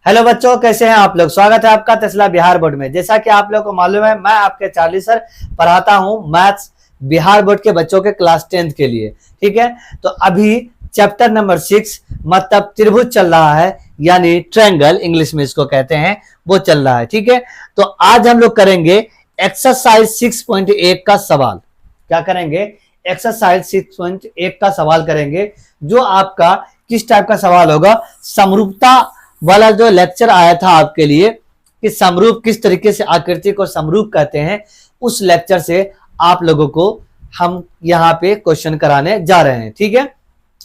Hello बच्चों, कैसे हैं आप लोग। स्वागत है आपका टेस्ला बिहार बोर्ड में। जैसा कि आप लोगों को मालूम है, मैं आपके चार्ली सर पढ़ाता हूं मैथ्स बिहार बोर्ड के बच्चों के क्लास 10th के लिए। ठीक है, तो अभी चैप्टर नंबर 6 मतलब त्रिभुज चल रहा है, यानी ट्रायंगल इंग्लिश में इसको कहते हैं, वो चल रहा है। ठीक है, तो आज हम लोग करेंगे एक्सरसाइज 6.1 का सवाल। क्या करेंगे? एक्सरसाइज 6.1 का सवाल करेंगे, जो आपका किस टाइप का सवाल होगा? समरूपता वाला जो लेक्चर आया था आपके लिए कि समरूप किस तरीके से आकृति को समरूप कहते हैं, उस लेक्चर से आप लोगों को हम यहाँ पे क्वेश्चन कराने जा रहे हैं। ठीक है,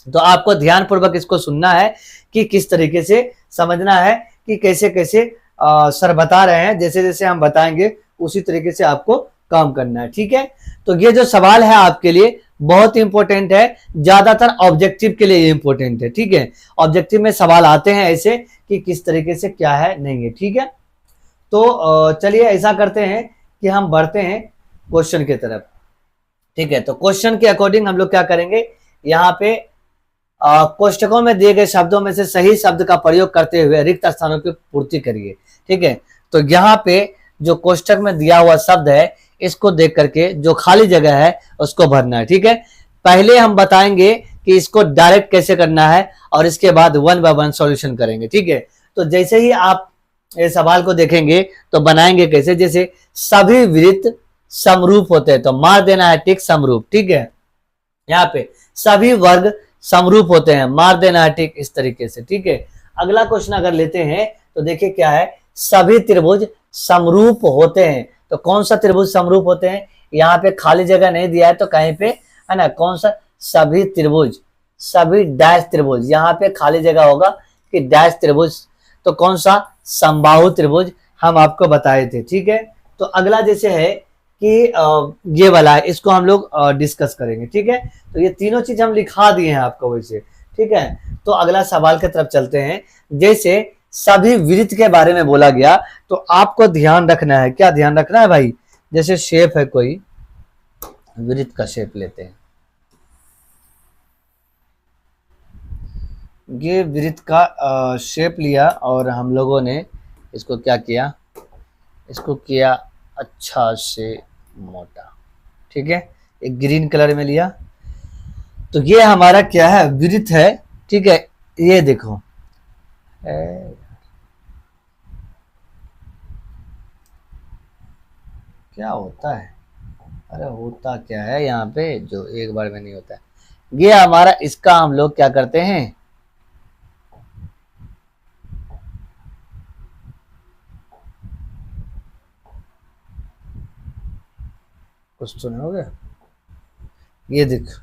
तो आपको ध्यानपूर्वक इसको सुनना है कि किस तरीके से समझना है कि कैसे कैसे सर बता रहे हैं, जैसे जैसे हम बताएंगे उसी तरीके से आपको काम करना है। ठीक है, तो ये जो सवाल है आपके लिए बहुत इंपॉर्टेंट है, ज्यादातर ऑब्जेक्टिव के लिए इंपॉर्टेंट है। ठीक है, ऑब्जेक्टिव में सवाल आते हैं ऐसे कि किस तरीके से क्या है नहीं है। ठीक है, तो चलिए ऐसा करते हैं कि हम बढ़ते हैं क्वेश्चन की तरफ। ठीक है, तो क्वेश्चन के अकॉर्डिंग हम लोग क्या करेंगे, यहाँ पे कोष्टकों में दिए गए शब्दों में से सही शब्द का प्रयोग करते हुए रिक्त स्थानों की पूर्ति करिए। ठीक है, तो यहाँ पे जो कोष्टक में दिया हुआ शब्द है, इसको देख करके जो खाली जगह है उसको भरना है। ठीक है, पहले हम बताएंगे कि इसको डायरेक्ट कैसे करना है और इसके बाद वन बाय वन सॉल्यूशन करेंगे। ठीक है, तो जैसे ही आप इस सवाल को देखेंगे तो बनाएंगे कैसे, जैसे सभी वृत्त समरूप होते हैं तो मार देना है टिक समरूप। ठीक है, यहाँ पे सभी वर्ग समरूप होते हैं, मार देना है टिक इस तरीके से। ठीक है, अगला क्वेश्चन अगर लेते हैं तो देखिए क्या है, सभी त्रिभुज समरूप होते हैं। तो कौन सा त्रिभुज समरूप होते हैं? यहाँ पे खाली जगह नहीं दिया है तो कहीं पे है ना, कौन सा? सभी त्रिभुज, सभी डैश त्रिभुज, यहाँ पे खाली जगह होगा कि डैश त्रिभुज। तो कौन सा? समबाहु त्रिभुज हम आपको बताए थे। ठीक है, तो अगला जैसे है कि ये वाला है, इसको हम लोग डिस्कस करेंगे। ठीक है, तो ये तीनों चीज हम लिखा दिए हैं आपको वैसे। ठीक है, तो अगला सवाल की तरफ चलते हैं। जैसे सभी वृत्त के बारे में बोला गया, तो आपको ध्यान रखना है। क्या ध्यान रखना है भाई? जैसे शेप है, कोई वृत्त का शेप लेते हैं, ये वृत्त का शेप लिया और हम लोगों ने इसको क्या किया, इसको किया अच्छा से मोटा। ठीक है, एक ग्रीन कलर में लिया, तो ये हमारा क्या है? वृत्त है। ठीक है, ये देखो क्या होता है, अरे होता क्या है यहाँ पे जो एक बार में नहीं होता है, ये हमारा, इसका हम लोग क्या करते हैं, कुछ तो नहीं हो गया। ये देखो,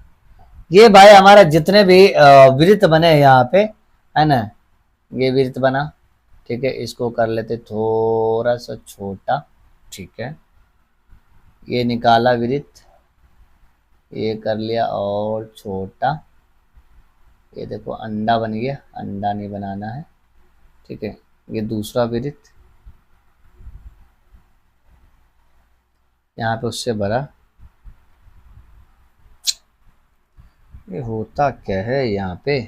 ये भाई हमारा जितने भी वृत्त बने यहाँ पे है ना, ये वृत्त बना। ठीक है, इसको कर लेते थोड़ा सा छोटा। ठीक है, ये निकाला वृत्त, ये कर लिया और छोटा। ये देखो अंडा बन गया, अंडा नहीं बनाना है। ठीक है, ये दूसरा वृत्त, यहाँ पे उससे बड़ा। ये होता क्या है यहाँ पे,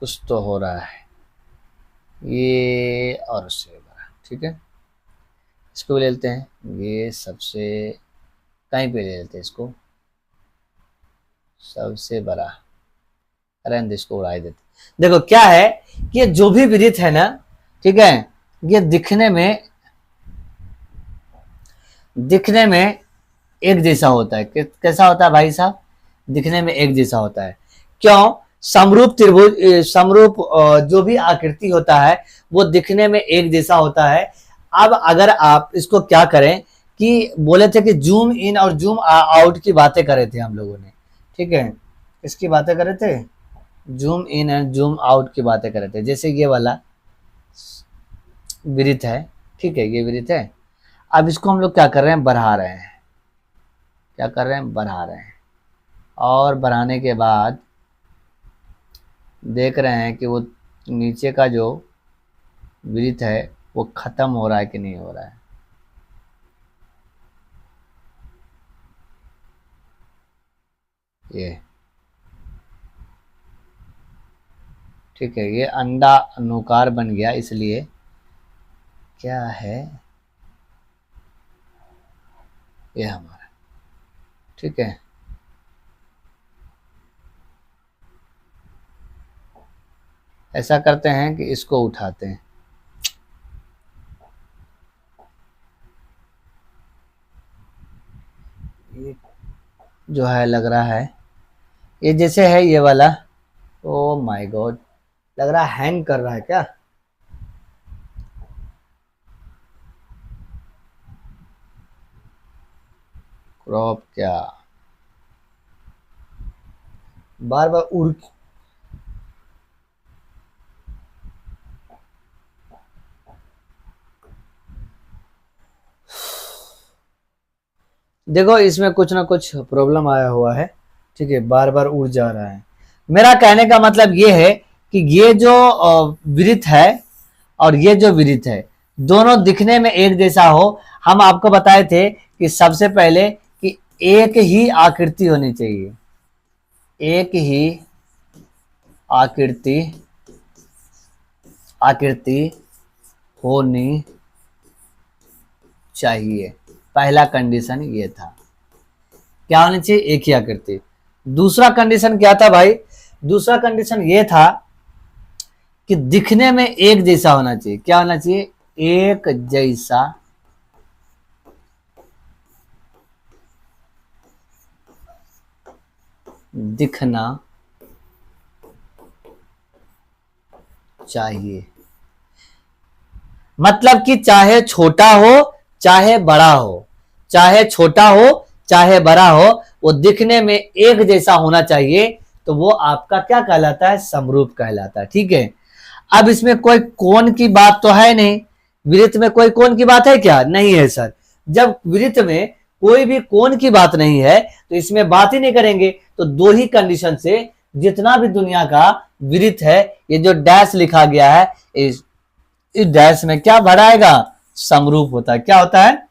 कुछ तो हो रहा है, ये और उससे बड़ा। ठीक है, इसको भी ले लेते हैं, ये सबसे कहीं पे ले लेते हैं, इसको सबसे बड़ा, अरे इसको उड़ा देते। देखो क्या है कि जो भी वृत्त है ना, ठीक है, ये दिखने में एक जैसा होता है। कैसा होता है भाई साहब? दिखने में एक जैसा होता है। क्यों? समरूप त्रिभुज, समरूप जो भी आकृति होता है वो दिखने में एक जैसा होता है। अब अगर आप इसको क्या करें कि बोले थे कि जूम इन और जूम आउट की बातें करे थे हम लोगों ने। ठीक है, इसकी बातें करे थे, zoom in and zoom out की बातें करे थे। जैसे ये वाला वृत्त है, ठीक है, ये वृत्त है। अब इसको हम लोग क्या कर रहे हैं? बढ़ा रहे हैं। क्या कर रहे हैं? बढ़ा रहे हैं। और बढ़ाने के बाद देख रहे हैं कि वो नीचे का जो वृत्त है वो खत्म हो रहा है कि नहीं हो रहा है। ये ठीक है, ये अंडा अनुकार बन गया, इसलिए क्या है ये हमारा, ठीक है। ऐसा करते हैं कि इसको उठाते हैं, ये जो है लग रहा है ये जैसे है ये वाला, ओ माय गॉड, लग रहा है हैंग कर रहा है क्या। क्रॉप क्या बार बार उड़, देखो इसमें कुछ ना कुछ प्रॉब्लम आया हुआ है, ठीक है, बार बार उड़ जा रहा है। मेरा कहने का मतलब ये है कि ये जो वृत्त है और ये जो वृत्त है दोनों दिखने में एक जैसा हो। हम आपको बताए थे कि सबसे पहले कि एक ही आकृति होनी चाहिए, एक ही आकृति होनी चाहिए। पहला कंडीशन ये था, क्या होनी चाहिए, एक ही आकृति। दूसरा कंडीशन क्या था भाई, दूसरा कंडीशन ये था कि दिखने में एक जैसा होना चाहिए। क्या होना चाहिए, एक जैसा दिखना चाहिए। मतलब कि चाहे छोटा हो चाहे बड़ा हो, चाहे छोटा हो चाहे बड़ा हो, वो दिखने में एक जैसा होना चाहिए। तो वो आपका क्या कहलाता है, समरूप कहलाता है, ठीक है। अब इसमें कोई कोण की बात तो है नहीं, वृत्त में कोई कोण की बात है क्या, नहीं है सर। जब वृत्त में कोई भी कोण की बात नहीं है तो इसमें बात ही नहीं करेंगे। तो दो ही कंडीशन से जितना भी दुनिया का वृत्त है, ये जो डैश लिखा गया है, इस डैश में क्या भराएगा, समरूप होता है। क्या होता है,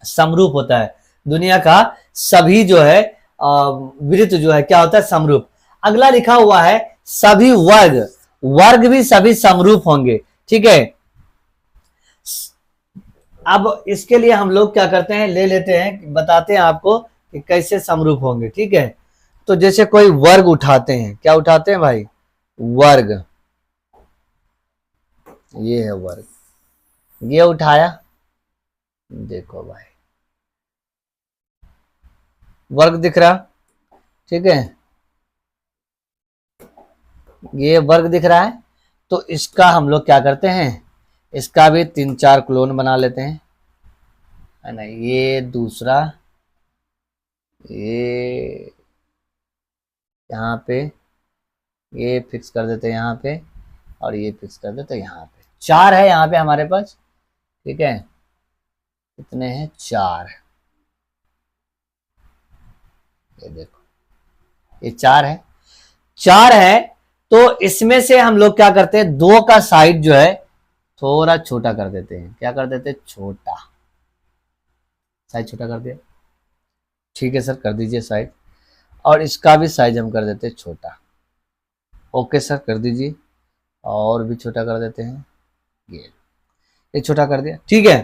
समरूप होता है। दुनिया का सभी जो है वृत्त जो है क्या होता है, समरूप। अगला लिखा हुआ है सभी वर्ग, वर्ग भी सभी समरूप होंगे, ठीक है। अब इसके लिए हम लोग क्या करते हैं, ले लेते हैं, बताते हैं आपको कि कैसे समरूप होंगे, ठीक है। तो जैसे कोई वर्ग उठाते हैं, क्या उठाते हैं भाई, वर्ग, ये है वर्ग, ये उठाया, देखो भाई वर्ग दिख रहा, ठीक है, ये वर्ग दिख रहा है। तो इसका हम लोग क्या करते हैं, इसका भी 3-4 क्लोन बना लेते हैं, है ना। ये दूसरा, ये यहाँ पे, ये फिक्स कर देते हैं यहाँ पे, और ये फिक्स कर देते हैं यहाँ पे। 4 है यहाँ पे हमारे पास, ठीक है, कितने हैं, 4, ये देखो ये 4 है, 4 है। तो इसमें से हम लोग क्या करते हैं, 2 का साइड जो है थोड़ा छोटा कर देते हैं। क्या कर देते हैं, छोटा, साइज छोटा कर दिया, ठीक है सर, कर दीजिए साइज। और इसका भी साइज हम कर देते हैं छोटा, ओके सर, कर दीजिए। और भी छोटा कर देते हैं, ये छोटा कर दिया, ठीक है।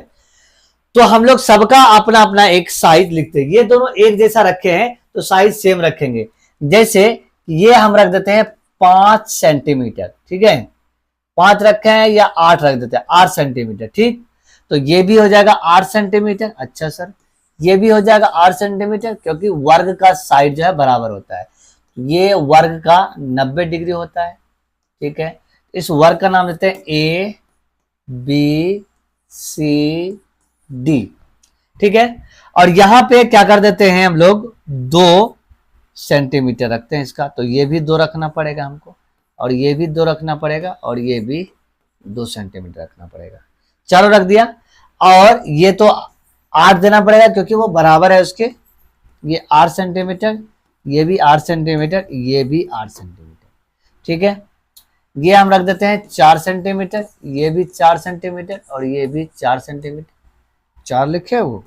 तो हम लोग सबका अपना अपना एक साइज लिखते हैं। ये दोनों एक जैसा रखे हैं तो साइज सेम रखेंगे। जैसे ये हम रख देते हैं 5 सेंटीमीटर, ठीक है, 5 रखे हैं, या 8 रख देते हैं, 8 सेंटीमीटर, ठीक। तो ये भी हो जाएगा 8 सेंटीमीटर, अच्छा सर, ये भी हो जाएगा 8 सेंटीमीटर, क्योंकि वर्ग का साइड जो है बराबर होता है। ये वर्ग का 90 डिग्री होता है, ठीक है। इस वर्ग का नाम देते हैं ए बी सी डी, ठीक है। और यहां पे क्या कर देते हैं हम लोग, 2 सेंटीमीटर रखते हैं इसका। तो ये भी 2 रखना पड़ेगा हमको, और ये भी 2 रखना पड़ेगा, और ये भी 2 सेंटीमीटर रखना पड़ेगा। चलो रख दिया। और ये तो 8 देना पड़ेगा क्योंकि वो बराबर है उसके। ये 8 सेंटीमीटर, ये भी 8 सेंटीमीटर, ये भी 8 सेंटीमीटर, ठीक है। ये हम रख देते हैं 4 सेंटीमीटर, ये भी 4 सेंटीमीटर, और ये भी 4 सेंटीमीटर। 4 लिखे वो,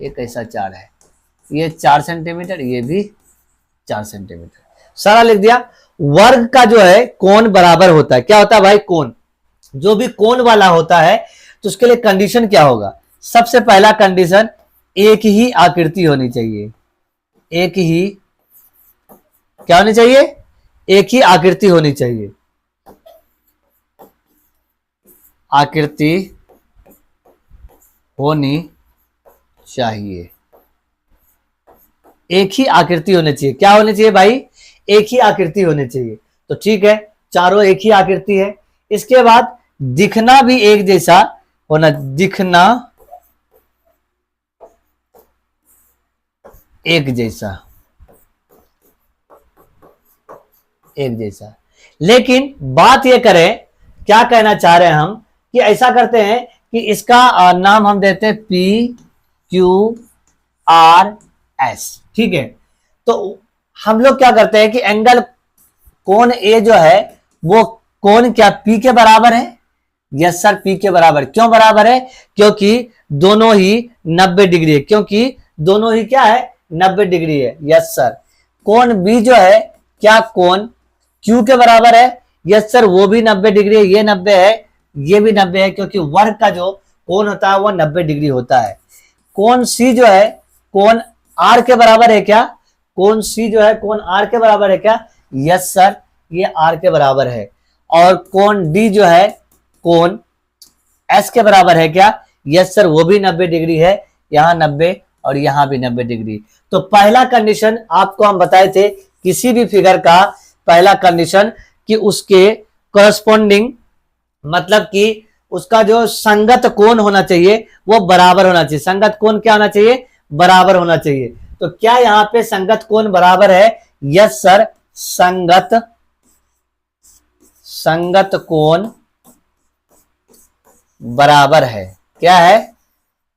ये कैसा 4 है, ये 4 सेंटीमीटर, ये भी 4 सेंटीमीटर, सारा लिख दिया। वर्ग का जो है कोण बराबर होता है। क्या होता है भाई? कोण। जो भी कोण वाला होता है तो उसके लिए कंडीशन क्या होगा? सबसे पहला कंडीशन, एक ही आकृति होनी चाहिए। एक ही क्या होनी चाहिए? एक ही आकृति होनी चाहिए। आकृति होनी चाहिए। एक ही आकृति होनी चाहिए। क्या होनी चाहिए भाई? एक ही आकृति होनी चाहिए। तो ठीक है, चारों एक ही आकृति है। इसके बाद दिखना भी एक जैसा होना, दिखना एक जैसा, एक जैसा। लेकिन बात ये करें, क्या कहना चाह रहे हैं हम कि ऐसा करते हैं कि इसका नाम हम देते हैं PQRS। ठीक है, तो हम लोग क्या करते हैं कि एंगल कोण ए जो है वो कोण क्या P के बराबर है? यस सर, P के बराबर। क्यों बराबर है? क्योंकि दोनों ही 90 डिग्री है। क्योंकि दोनों ही क्या है? 90 डिग्री है। Yes sir. कोण B जो है क्या कोण Q के बराबर है? यस सर, वो भी 90 डिग्री है। ये 90 है, ये भी 90 है, क्योंकि वर्ग का जो कोण होता है वो 90 डिग्री होता है। कोण C जो है कोण R के बराबर है क्या? कोण C जो है कोण R के बराबर है क्या? यस सर, ये R के बराबर है। और कोण D जो है कोण S के बराबर है क्या? यस सर, वो भी 90 डिग्री है। यहां 90 और यहां भी 90 डिग्री। तो पहला कंडीशन आपको हम बताए थे, किसी भी फिगर का पहला कंडीशन कि उसके करस्पॉन्डिंग, मतलब कि उसका जो संगत कोण होना चाहिए वो बराबर होना चाहिए। संगत कोण क्या होना चाहिए? बराबर होना चाहिए। तो क्या यहां पे संगत कोण बराबर है? यस सर, संगत कोण बराबर है। क्या है?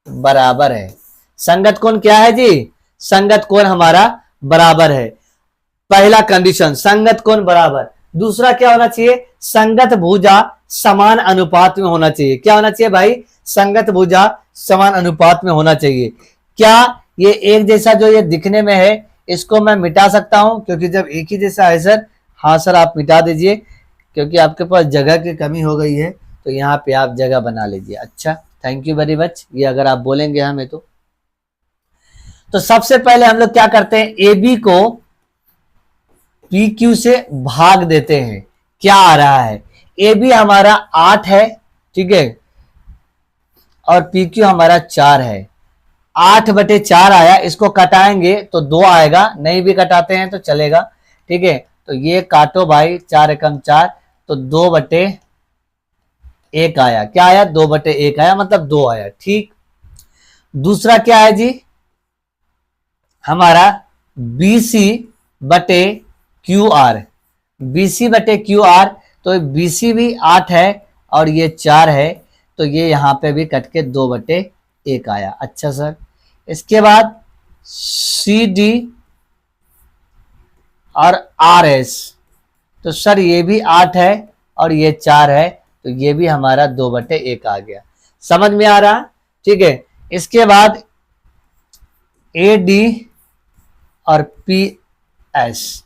बराबर है। संगत कोण क्या है जी? संगत कोण हमारा बराबर है। पहला कंडीशन संगत कोण बराबर। दूसरा क्या होना चाहिए? संगत भुजा समान अनुपात में होना चाहिए। क्या होना चाहिए भाई? संगत भुजा समान अनुपात में होना चाहिए। क्या ये एक जैसा जो ये दिखने में है इसको मैं मिटा सकता हूं? क्योंकि जब एक ही जैसा है सर, हाँ सर आप मिटा दीजिए, क्योंकि आपके पास जगह की कमी हो गई है, तो यहाँ पे आप जगह बना लीजिए। अच्छा, थैंक यू वेरी मच, ये अगर आप बोलेंगे हमें तो सबसे पहले हम लोग क्या करते हैं? ए बी को PQ से भाग देते हैं। क्या आ रहा है? ए बी हमारा 8 है, ठीक है, और PQ हमारा 4 है। 8/4 आया, इसको कटाएंगे तो 2 आएगा, नहीं भी कटाते हैं तो चलेगा। ठीक है, तो ये काटो भाई, 4 एकम 4, तो 2/1 आया। क्या आया? 2/1 आया, मतलब 2 आया। ठीक, दूसरा क्या है जी? हमारा BC/QR। BC/QR, तो BC भी 8 है और ये 4 है, तो ये यहां पे भी कट के 2/1 आया। अच्छा सर, इसके बाद CD और RS, तो सर ये भी 8 है और ये 4 है, तो ये भी हमारा 2/1 आ गया। समझ में आ रहा? ठीक है, इसके बाद AD और PS,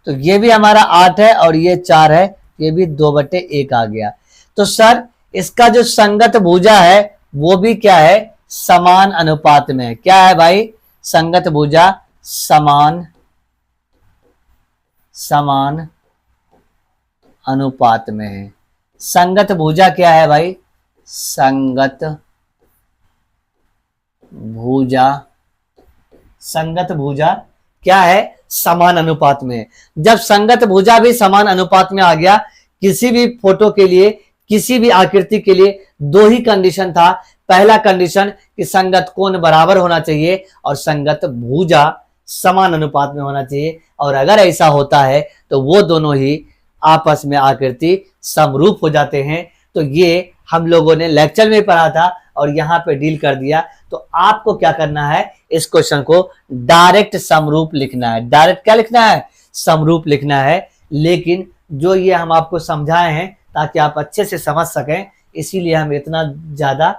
तो ये भी हमारा 8 है और ये 4 है, ये भी 2/1 आ गया। तो सर इसका जो संगत भुजा है वो भी क्या है? समान अनुपात में है। क्या है भाई? संगत भुजा समान अनुपात में है। संगत भुजा क्या है भाई? संगत भुजा क्या है? समान अनुपात में। जब संगत भुजा भी समान अनुपात में आ गया, किसी भी फोटो के लिए, किसी भी आकृति के लिए दो ही कंडीशन था। पहला कंडीशन कि संगत कोण बराबर होना चाहिए और संगत भुजा समान अनुपात में होना चाहिए, और अगर ऐसा होता है तो वो दोनों ही आपस में आकृति समरूप हो जाते हैं। तो ये हम लोगों ने लेक्चर में पढ़ा था और यहाँ पे डील कर दिया। तो आपको क्या करना है? इस क्वेश्चन को डायरेक्ट समरूप लिखना है। डायरेक्ट क्या लिखना है? समरूप लिखना है। लेकिन जो ये हम आपको समझाए हैं ताकि आप अच्छे से समझ सकें, इसीलिए हम इतना ज्यादा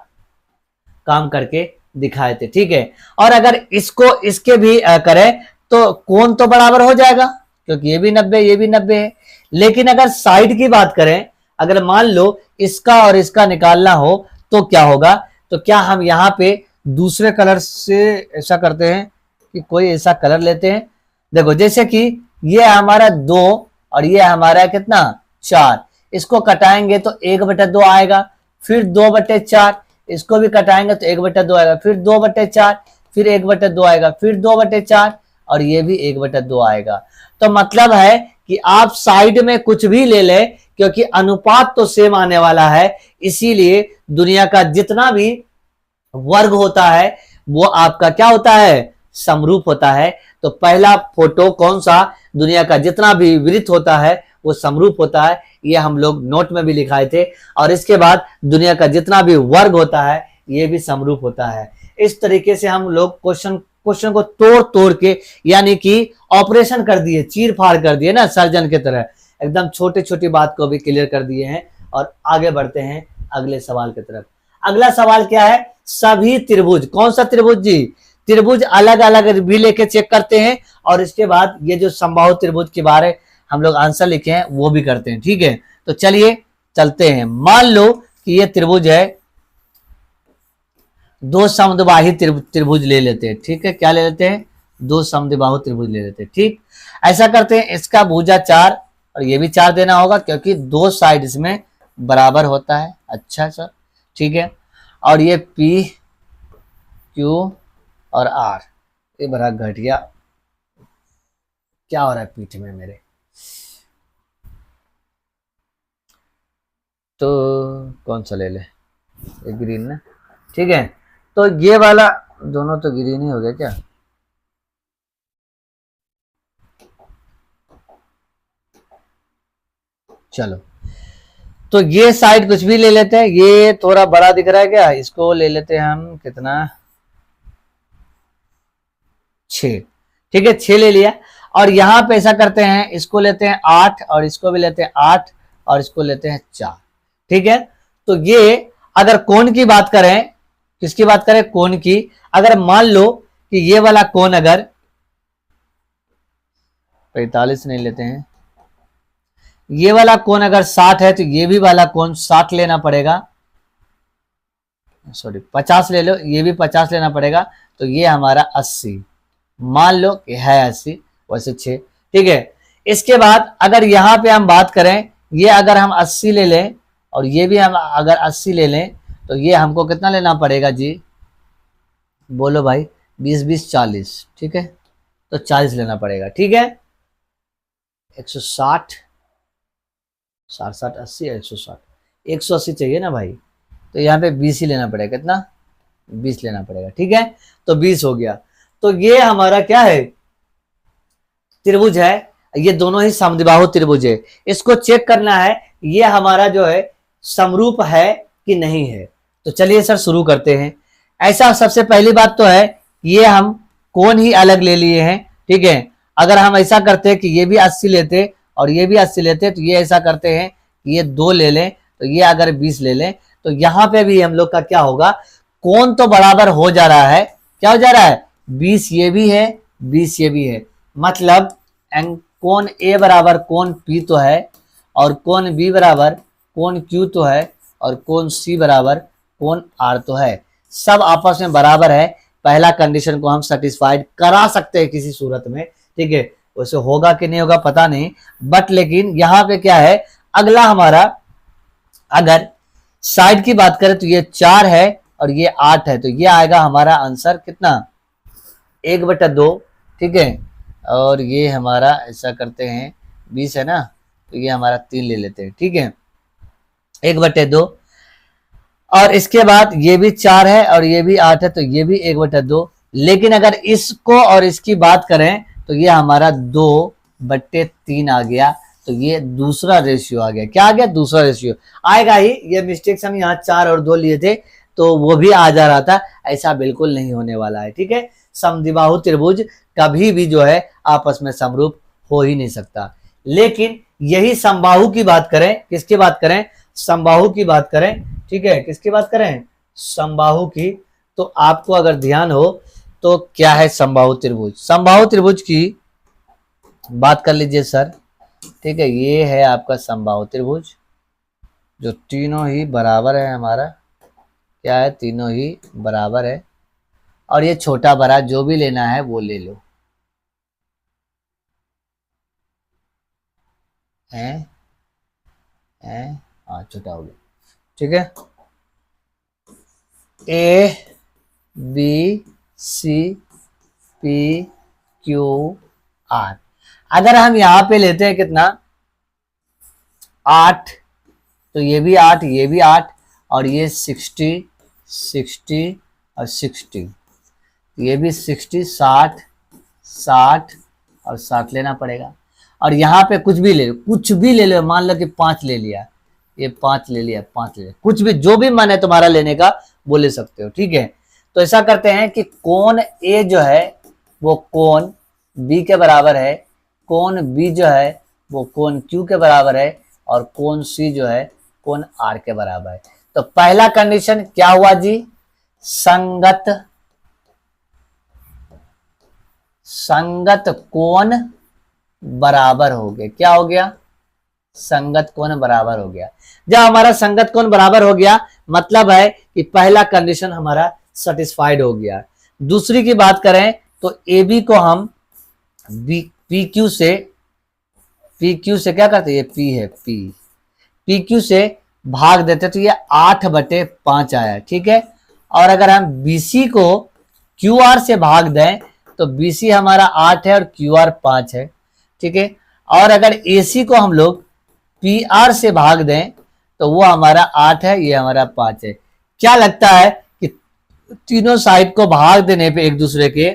काम करके दिखाए थे। ठीक है, और अगर इसको इसके भी करें तो कोण तो बराबर हो जाएगा। क्योंकि ये भी 90, ये भी 90 है। लेकिन अगर साइड की बात करें, अगर मान लो इसका और इसका निकालना हो तो क्या होगा, तो क्या हम यहाँ पे दूसरे कलर से ऐसा करते हैं कि कोई ऐसा कलर लेते हैं। देखो जैसे कि ये हमारा 2 और ये हमारा कितना 4, इसको कटाएंगे तो 1/2 आएगा, फिर 2/4, इसको भी कटाएंगे तो 1/2 आएगा, फिर 2/4, फिर 1/2 आएगा, फिर 2/4 और ये भी 1/2 आएगा। तो मतलब है कि आप साइड में कुछ भी ले लें, क्योंकि अनुपात तो सेम आने वाला है, इसीलिए दुनिया का जितना भी वर्ग होता है वो आपका क्या होता है, समरूप होता है। तो पहला फोटो कौन सा, दुनिया का जितना भी वृत्त होता है वो समरूप होता है, ये हम लोग नोट में भी लिखाए थे। और इसके बाद दुनिया का जितना भी वर्ग होता है ये भी समरूप होता है। इस तरीके से हम लोग क्वेश्चन को तोड़ तोड़ के, यानी कि ऑपरेशन कर दिए, चीर फाड़ कर दिए ना, सर्जन की तरह एकदम छोटी छोटी बात को भी क्लियर कर दिए हैं। और आगे बढ़ते हैं अगले सवाल की तरफ। अगला सवाल क्या है, सभी त्रिभुज, कौन सा त्रिभुज जी, त्रिभुज अलग अलग भी लेके चेक करते हैं, और इसके बाद ये जो समबाहु त्रिभुज के बारे हम लोग आंसर लिखे हैं वो भी करते हैं। ठीक है, तो चलिए चलते हैं। मान लो कि ये त्रिभुज है, 2 समद्विबाही त्रिभुज ले लेते हैं। ठीक है, क्या ले लेते हैं, 2 समद्विबाहु त्रिभुज ले लेते हैं। ठीक, ऐसा करते हैं, इसका भुजा 4 और ये भी 4 देना होगा, क्योंकि 2 साइड इसमें बराबर होता है। अच्छा सर, ठीक है। और ये P Q और R, ये बड़ा घटिया, क्या हो रहा है पीठ में मेरे, तो कौन सा ले ले, ये ग्रीन ना, ठीक है। तो ये वाला, दोनों तो ग्रीन ही हो गया क्या, चलो तो ये साइड कुछ भी ले लेते हैं, ये थोड़ा बड़ा दिख रहा है क्या, इसको ले लेते हैं हम, कितना 6, ठीक है 6 ले लिया। और यहां पे ऐसा करते हैं, इसको लेते हैं 8 और इसको भी लेते हैं 8 और इसको लेते हैं 4, ठीक है। तो ये अगर कोण की बात करें, किसकी बात करें, कोण की, अगर मान लो कि ये वाला कोण अगर 45 नहीं लेते हैं, ये वाला कोण अगर 60 है तो ये भी वाला कोण 60 लेना पड़ेगा, सॉरी 50 ले लो, ये भी 50 लेना पड़ेगा। तो ये हमारा 80 मान लो कि है 80, वैसे 6, ठीक है। इसके बाद अगर यहाँ पे हम बात करें, ये अगर हम 80 ले लें और ये भी हम अगर 80 ले लें, तो ये हमको कितना लेना पड़ेगा जी, बोलो भाई, 20 20 40, ठीक है। तो 40 लेना पड़ेगा, ठीक है। 160 60 60 80 160, 180 चाहिए ना भाई, तो यहाँ पे 20 ही लेना पड़ेगा, कितना 20 लेना पड़ेगा, ठीक है। तो 20 हो गया। तो ये हमारा क्या है, त्रिभुज है, ये दोनों ही समद्विबाहु त्रिभुज है। इसको चेक करना है ये हमारा जो है समरूप है कि नहीं है। तो चलिए सर शुरू करते हैं। ऐसा सबसे पहली बात तो है, ये हम कोण ही अलग ले लिए हैं, ठीक है। अगर हम ऐसा करते हैं कि ये भी 80 लेते और ये भी 80 लेते, तो ये ऐसा करते हैं कि ये 2 ले लें, तो ये अगर 20 ले लें, तो यहाँ पे भी हम लोग का क्या होगा, कोण तो बराबर हो जा रहा है, क्या हो जा रहा है, 20 ये भी है 20 ये भी है, मतलब कोण A बराबर कोण P तो है, और कोण B बराबर कोण Q तो है, और कोण C बराबर कोण R तो है, सब आपस में बराबर है। पहला कंडीशन को हम सेटिस्फाइड करा सकते हैं किसी सूरत में, ठीक है। वैसे होगा कि नहीं होगा पता नहीं, बट लेकिन यहाँ पे क्या है, अगला हमारा अगर साइड की बात करें तो ये 4 है और ये 8 है, तो ये आएगा हमारा आंसर कितना, 1/2, ठीक है। और ये हमारा ऐसा करते हैं, 20 है ना, तो ये हमारा 3 ले लेते हैं, ठीक है, 1/2। और इसके बाद ये भी 4 है और ये भी 8 है, तो ये भी 1/2। लेकिन अगर इसको और इसकी बात करें तो ये हमारा 2/3 आ गया, तो ये दूसरा रेशियो आ गया, क्या आ गया, दूसरा रेशियो आएगा ही। ये मिस्टेक्स हम यहाँ 4 और 2 लिए थे तो वो भी आ जा रहा था, ऐसा बिल्कुल नहीं होने वाला है, ठीक है। समद्विबाहु त्रिभुज कभी भी जो है आपस में समरूप हो ही नहीं सकता। लेकिन यही समबाहु की बात करें, किसकी बात करें, समबाहु की बात करें, ठीक है, किसकी बात करें, समबाहु की। तो आपको अगर ध्यान हो तो क्या है समबाहु त्रिभुज, समबाहु त्रिभुज की बात कर लीजिए सर। ठीक है, ये है आपका समबाहु त्रिभुज जो तीनों ही बराबर है हमारा, क्या है, तीनों ही बराबर है। और ये छोटा बड़ा जो भी लेना है वो ले लो, है, है, हाँ छोटा हो गया। ठीक है, A B C P Q R. अगर हम यहाँ पे लेते हैं कितना, 8, तो ये भी 8, ये भी 8, और ये 60, 60 और 60, ये भी 60, 60, 60 और 60 लेना पड़ेगा। और यहाँ पे कुछ भी ले लो, कुछ भी ले लो, मान लो कि 5 ले लिया, ये 5 ले लिया, 5 ले लिया, कुछ भी जो भी मन है तुम्हारा लेने का वो ले सकते हो। ठीक है, तो ऐसा करते हैं कि कोण ए जो है वो कोण बी के बराबर है, कोण बी जो है वो कोण क्यू के बराबर है, और कोण सी जो है कोण आर के बराबर है। तो पहला कंडीशन क्या हुआ जी, संगत, संगत कोण बराबर हो गए। क्या हो गया, संगत कोण बराबर हो गया। जब हमारा संगत कोण बराबर हो गया मतलब है कि पहला कंडीशन हमारा सेटिस्फाइड हो गया। दूसरी की बात करें तो ए बी को हम पी क्यू से क्या करते हैं, ये पी है, पी क्यू से भाग देते तो ये 8/5 आया। ठीक है, और अगर हम बीसी को क्यू आर से भाग दें तो बीसी हमारा 8 है और क्यू आर 5 है। ठीक है, और अगर एसी को हम लोग पी आर से भाग दें तो वो हमारा 8 है, ये हमारा 5 है। क्या लगता है कि तीनों साइड को भाग देने पे एक दूसरे के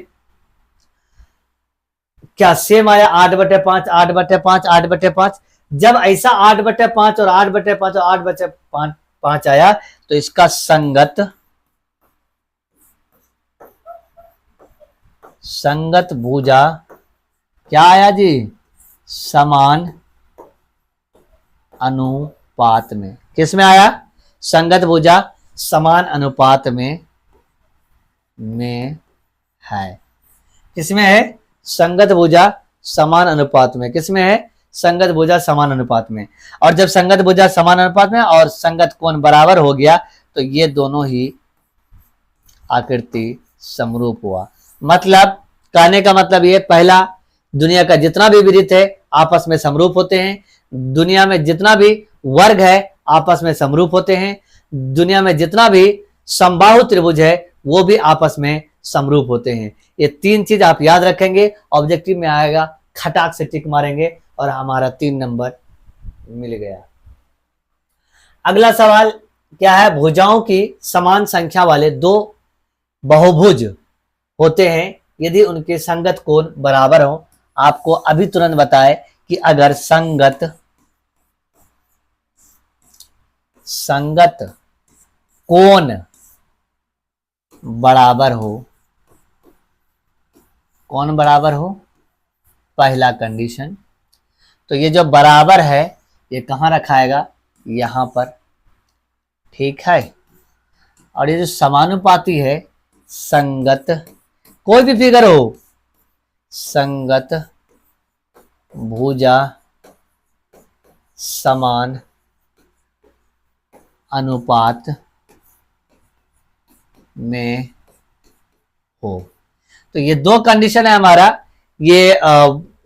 क्या सेम आया, 8/5, 8/5, 8/5। जब ऐसा 8/5 और 8/5 और 8/5 आया तो इसका संगत भुजा क्या आया जी, समान अनुपात में। किस में आया, संगत भुजा समान अनुपात में है। किसमें है, संगत भुजा समान अनुपात में। किसमें है, संगत भुजा समान अनुपात में। और जब संगत भुजा समान अनुपात में और संगत कोण बराबर हो गया तो ये दोनों ही आकृति समरूप हुआ। मतलब कहने का मतलब ये, पहला, दुनिया का जितना भी वृत्त है आपस में समरूप होते हैं, दुनिया में जितना भी वर्ग है आपस में समरूप होते हैं, दुनिया में जितना भी समबाहु त्रिभुज है वो भी आपस में समरूप होते हैं। ये 3 चीज आप याद रखेंगे, ऑब्जेक्टिव में आएगा, खटाक से टिक मारेंगे और हमारा 3 नंबर मिल गया। अगला सवाल क्या है, भुजाओं की समान संख्या वाले 2 बहुभुज होते हैं यदि उनके संगत कोण बराबर हो। आपको अभी तुरंत बताए कि अगर संगत कोण बराबर हो, कौन बराबर हो, पहला कंडीशन, तो ये जो बराबर है ये कहां रखाएगा, यहां पर। ठीक है, और ये जो समानुपाती है, संगत, कोई भी फिगर हो, संगत भुजा समान अनुपात में हो। तो ये 2 कंडीशन है हमारा। ये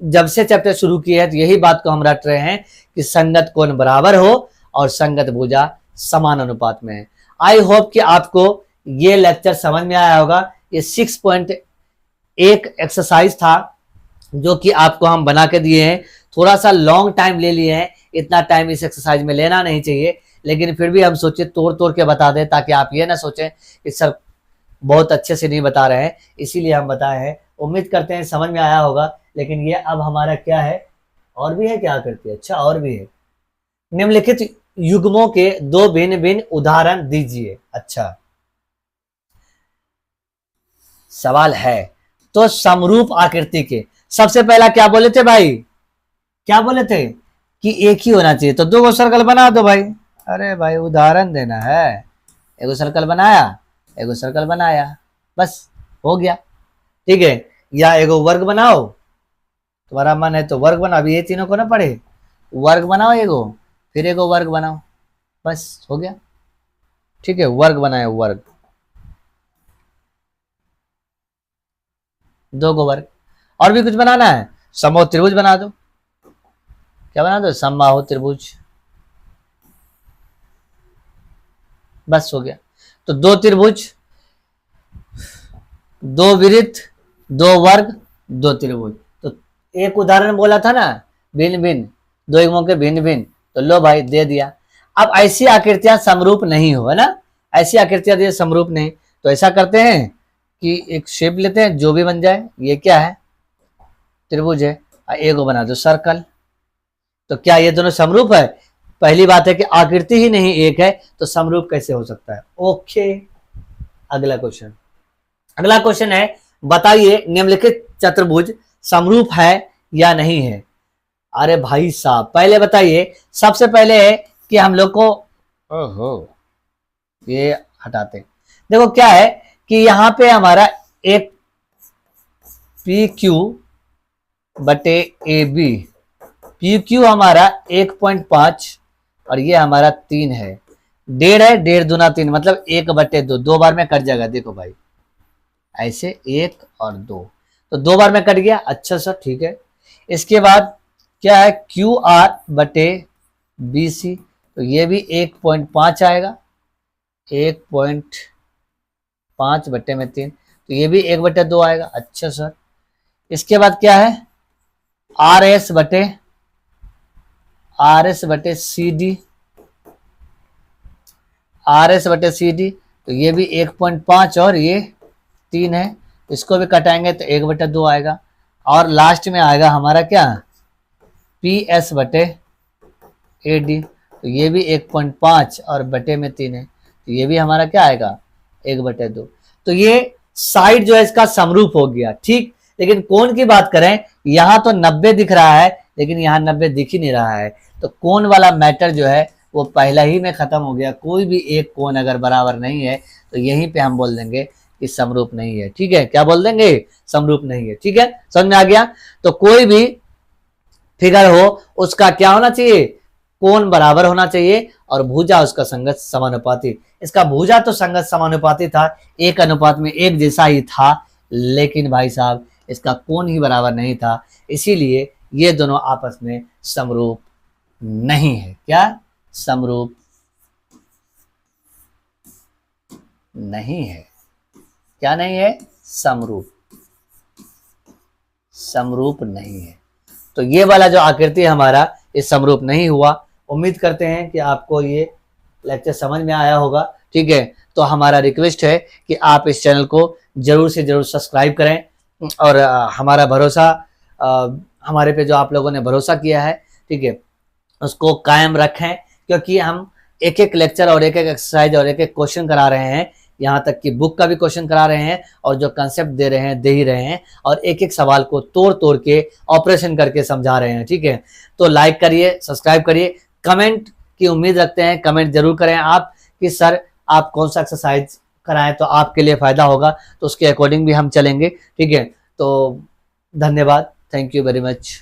जब से चैप्टर शुरू किए हैं तो यही बात को हम रट रहे हैं कि संगत कोण बराबर हो और संगत भुजा समान अनुपात में है। आई होप कि आपको ये लेक्चर समझ में आया होगा। ये 6.1 एक्सरसाइज था जो कि आपको हम बना के दिए हैं। थोड़ा सा लॉन्ग टाइम ले लिए हैं, इतना टाइम इस एक्सरसाइज में लेना नहीं चाहिए, लेकिन फिर भी हम सोचे तोड़ तोड़ के बता दें ताकि आप ये ना सोचें कि सर बहुत अच्छे से नहीं बता रहे हैं, इसीलिए हम बताए हैं। उम्मीद करते हैं समझ में आया होगा। लेकिन ये अब हमारा क्या है, और भी है, क्या करती है, अच्छा और भी है, निम्नलिखित युग्मों के 2 भिन्न भिन्न उदाहरण दीजिए। अच्छा सवाल है, तो समरूप आकृति के सबसे पहला क्या बोले थे भाई, क्या बोले थे कि एक ही होना चाहिए, तो 2 सर्कल बना दो भाई। अरे भाई उदाहरण देना है, एगो सर्कल बनाया, एगो सर्कल बनाया, बस हो गया। ठीक है, या एगो वर्ग बनाओ, तुम्हारा मन है तो वर्ग बनाओ। अभी ये तीनों को ना पढ़े, वर्ग बनाओ एगो, फिर एगो वर्ग बनाओ, बस हो गया। ठीक है, वर्ग बनाए, वर्ग, दो को वर्ग। और भी कुछ बनाना है, समबाहु त्रिभुज बना दो। क्या बना दो, समबाहु त्रिभुज, बस हो गया। तो दो त्रिभुज, दो विरित, दो वर्ग, दो त्रिभुज। तो एक उदाहरण बोला था ना, भिन्न भिन्न, दो युग्मों के भिन्न भिन्न, तो लो भाई दे दिया। अब ऐसी आकृतियां समरूप नहीं हो, है ना, ऐसी आकृतियां दे समरूप नहीं, तो ऐसा करते हैं कि एक शेप लेते हैं जो भी बन जाए। ये क्या है, त्रिभुज है, एक बना दो सर्कल। तो क्या ये दोनों समरूप है? पहली बात है कि आकृति ही नहीं एक है, तो समरूप कैसे हो सकता है? ओके, अगला क्वेश्चन। अगला क्वेश्चन है, बताइए निम्नलिखित चतुर्भुज समरूप है या नहीं है। अरे भाई साहब, पहले बताइए, सबसे पहले है कि हम लोग को, ओहो ये हटाते, देखो क्या है कि यहां पे हमारा एक पी क्यू बटे ए बी, पी क्यू हमारा 1.5 और ये हमारा 3 है, 1.5 है, 1.5 दूना 3, मतलब 1/2, 2 बार में कट जाएगा। देखो भाई ऐसे 1 और 2, तो 2 बार में कट गया। अच्छा सर ठीक है। इसके बाद क्या है, क्यू आर बटे बी सी, तो ये भी 1.5 आएगा, 1.5 बटे में 3, तो ये भी 1/2 आएगा। अच्छा सर। इसके बाद क्या है, आर एस बटे सी डी, आर एस बटे सी डी, तो ये भी 1.5 और ये 3 है, इसको भी कटाएंगे तो 1/2 आएगा। और लास्ट में आएगा हमारा क्या, पी एस बटे ए डी, तो ये भी 1.5 और बटे में 3 है, तो ये भी हमारा क्या आएगा, 1/2। तो ये साइड जो है इसका समरूप हो गया। ठीक, लेकिन कोण की बात करें, यहाँ तो 90 दिख रहा है, लेकिन यहाँ 90 दिख ही नहीं रहा है, तो कोण वाला मैटर जो है वो पहला ही में खत्म हो गया। कोई भी एक कोण अगर बराबर नहीं है तो यहीं पे हम बोल देंगे कि समरूप नहीं है। ठीक है, क्या बोल देंगे, समरूप नहीं है। ठीक है, समझ में आ गया। तो कोई भी फिगर हो उसका क्या होना चाहिए, कोण बराबर होना चाहिए और भुजा उसका संगत समानुपाती। इसका भुजा तो संगत समानुपाती था, 1:1 जैसा ही था, लेकिन भाई साहब इसका कोण ही बराबर नहीं था, इसीलिए ये दोनों आपस में समरूप नहीं है। क्या, समरूप नहीं है। क्या नहीं है, समरूप, समरूप नहीं है। तो ये वाला जो आकृति हमारा ये समरूप नहीं हुआ। उम्मीद करते हैं कि आपको ये लेक्चर समझ में आया होगा। ठीक है, तो हमारा रिक्वेस्ट है कि आप इस चैनल को जरूर से जरूर सब्सक्राइब करें और हमारा भरोसा, हमारे पे जो आप लोगों ने भरोसा किया है, ठीक है, उसको कायम रखें, क्योंकि हम एक एक लेक्चर और एक एक एक्सरसाइज और एक एक क्वेश्चन करा रहे हैं, यहाँ तक कि बुक का भी क्वेश्चन करा रहे हैं और जो कंसेप्ट दे रहे हैं दे ही रहे हैं, और एक एक सवाल को तोड़ तोड़ के ऑपरेशन करके समझा रहे हैं। ठीक है, तो लाइक करिए, सब्सक्राइब करिए, कमेंट की उम्मीद रखते हैं, कमेंट जरूर करें आप कि सर आप कौन सा एक्सरसाइज कराएं तो आपके लिए फायदा होगा, तो उसके अकॉर्डिंग भी हम चलेंगे। ठीक है, तो धन्यवाद, थैंक यू वेरी मच।